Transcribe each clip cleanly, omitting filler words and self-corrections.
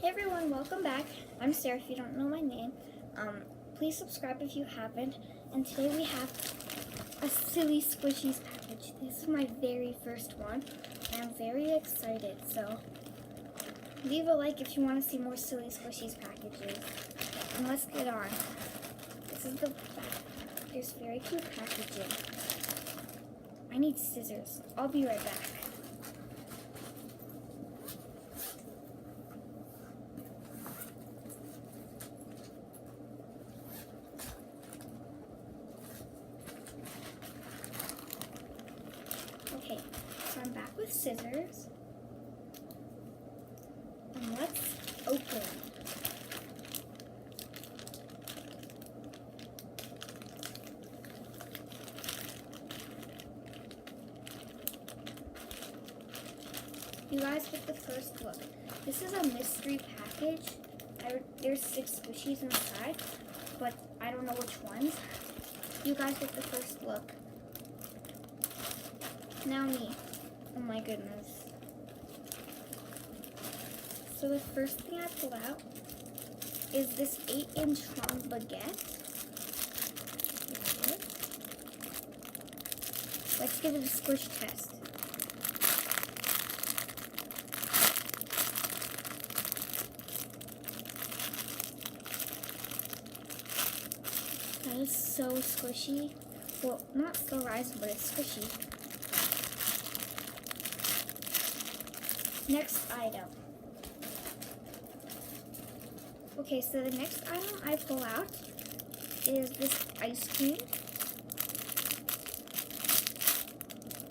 Hey everyone, welcome back. I'm Sarah if you don't know my name. Please subscribe if you haven't. And today we have a Silly Squishies package. This is my very first one. And I'm very excited. So leave a like if you want to see more Silly Squishies packages. And let's get on. This is the back. There's very cute packaging. I need scissors. I'll be right back. Okay, so I'm back with scissors. And let's open. You guys get the first look. This is a mystery package. There's 6 squishies inside, but I don't know which ones. You guys get the first look. Now me. Oh my goodness. So the first thing I pull out is this 8-inch long baguette. Let's give it a squish test. That is so squishy. Well, not so rising, but it's squishy. Next item. Okay, so the next item I pull out is this ice cream.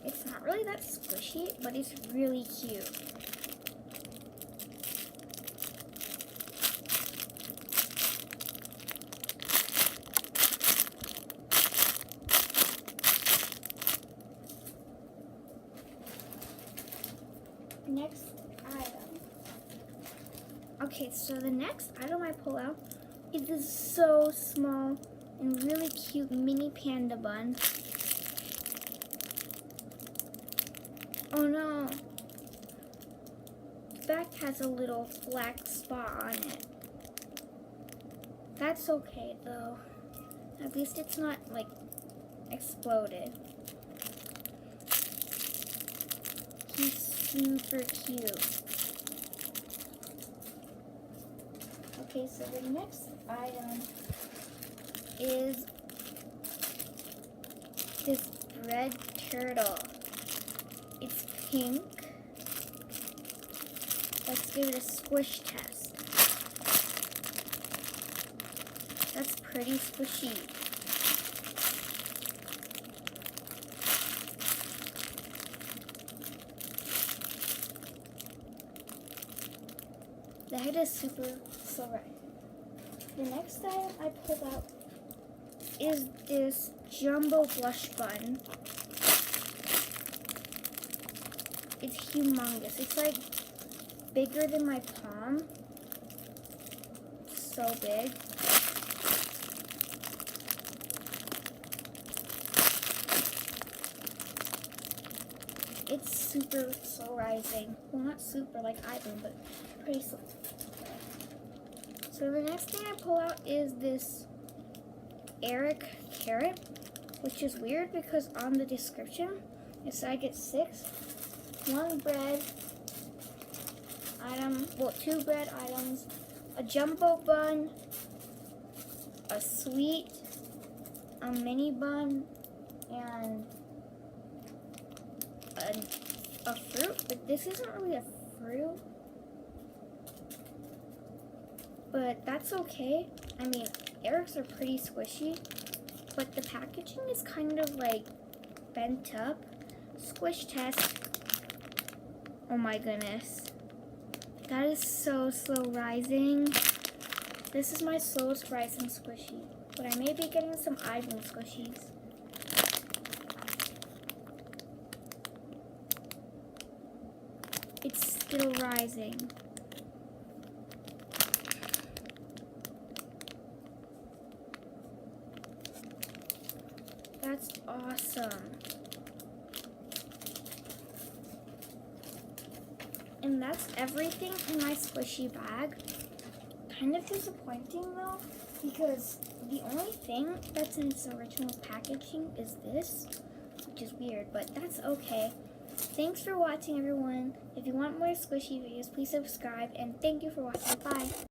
It's not really that squishy, but it's really cute. Next item. Okay, so the next item I pull out is this so small and really cute mini panda bun. Oh no. The back has a little black spot on it. That's okay though. At least it's not like exploded. He's super cute. Okay, so the next item is this bread turtle. It's pink. Let's give it a squish test. That's pretty squishy. The head is super silver. The next item I pulled out is this jumbo blush bun. It's humongous. It's like bigger than my palm. So big. It's super slow rising. Well, not super like I do, but pretty slow. So the next thing I pull out is this Eric carrot, which is weird because on the description it said I get 6. 1 bread item, well 2 bread items, a jumbo bun, a sweet, a mini bun, and a fruit, but this isn't really a fruit. But that's okay. I mean, Eric's are pretty squishy, but the packaging is kind of like bent up. Squish test. Oh my goodness. That is so slow rising. This is my slowest rising squishy, but I may be getting some Ivan squishies. It's still rising. That's awesome. And that's everything in my squishy bag. Kind of disappointing though, because the only thing that's in its original packaging is this, which is weird, but that's okay. Thanks for watching, everyone. If you want more squishy videos, please subscribe, and thank you for watching. Bye.